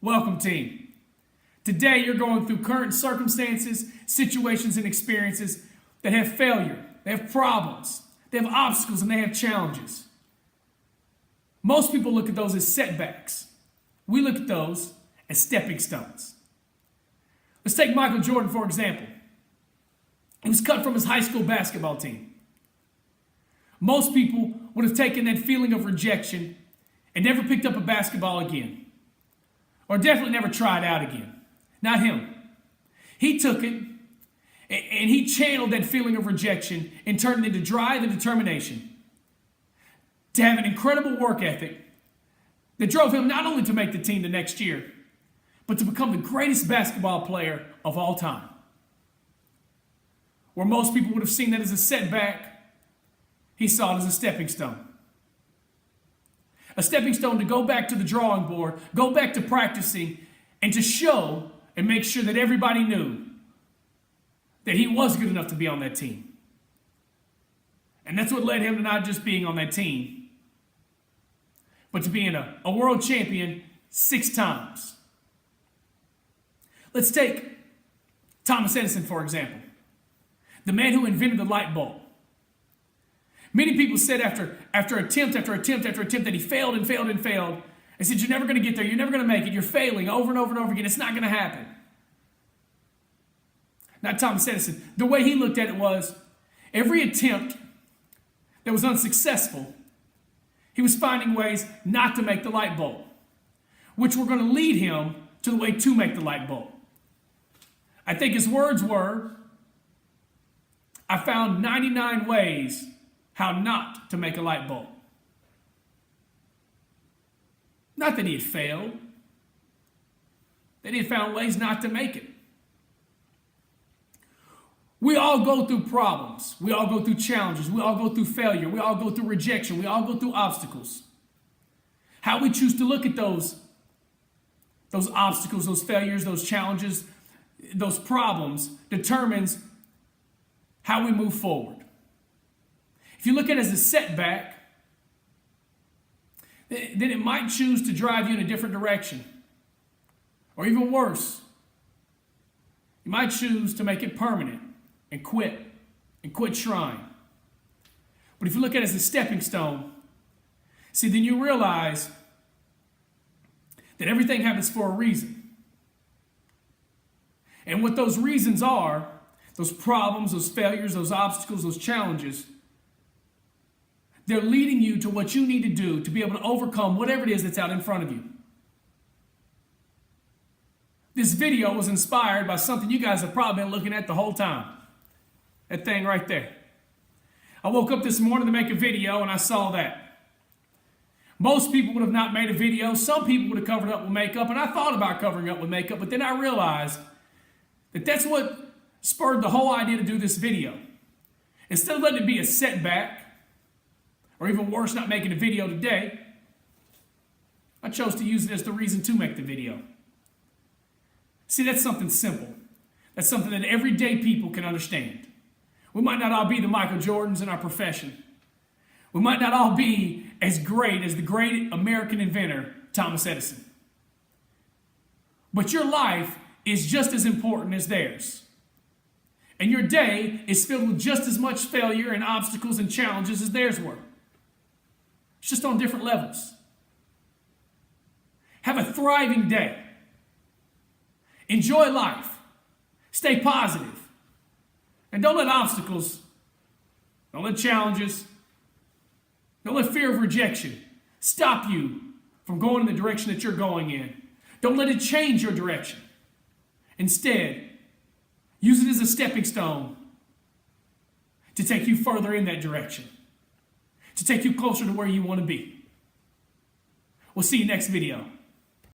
Welcome, team. Today, you're going through current circumstances, situations, and experiences that have failure, they have problems, they have obstacles, and they have challenges. Most people look at those as setbacks. We look at those as stepping stones. Let's take Michael Jordan, for example. He was cut from his high school basketball team. Most people would have taken that feeling of rejection and never picked up a basketball again. Or definitely never tried out again. Not him. He took it and he channeled that feeling of rejection and turned it into drive and determination. To have an incredible work ethic that drove him not only to make the team the next year, but to become the greatest basketball player of all time. Where most people would have seen that as a setback, he saw it as a stepping stone. A stepping stone to go back to the drawing board, go back to practicing, and to show and make sure that everybody knew that he was good enough to be on that team. And that's what led him to not just being on that team, but to being a world champion 6 times. Let's take Thomas Edison, for example, the man who invented the light bulb. Many people said after attempt that he failed and failed and failed. They said, you're never going to get there. You're never going to make it. You're failing over and over and over again. It's not going to happen. Not Thomas Edison. The way he looked at it was, every attempt that was unsuccessful, he was finding ways not to make the light bulb, which were going to lead him to the way to make the light bulb. I think his words were, I found 99 ways how not to make a light bulb. Not that he had failed, that he had found ways not to make it. We all go through problems. We all go through challenges. We all go through failure. We all go through rejection. We all go through obstacles. How we choose to look at those obstacles, those failures, those challenges, those problems determines how we move forward. If you look at it as a setback, then it might choose to drive you in a different direction. Or even worse, you might choose to make it permanent and quit trying. But if you look at it as a stepping stone, see, then you realize that everything happens for a reason. And what those reasons are, those problems, those failures, those obstacles, those challenges, they're leading you to what you need to do to be able to overcome whatever it is that's out in front of you. This video was inspired by something you guys have probably been looking at the whole time. That thing right there. I woke up this morning to make a video and I saw that. Most people would have not made a video. Some people would have covered up with makeup, and I thought about covering up with makeup, but then I realized that that's what spurred the whole idea to do this video. Instead of letting it be a setback, or even worse, not making a video today, I chose to use it as the reason to make the video. See, that's something simple. That's something that everyday people can understand. We might not all be the Michael Jordans in our profession. We might not all be as great as the great American inventor, Thomas Edison. But your life is just as important as theirs. And your day is filled with just as much failure and obstacles and challenges as theirs were. It's just on different levels. Have a thriving day. Enjoy life. Stay positive. And don't let obstacles, don't let challenges, don't let fear of rejection stop you from going in the direction that you're going in. Don't let it change your direction. Instead, use it as a stepping stone to take you further in that direction, to take you closer to where you want to be. We'll see you next video.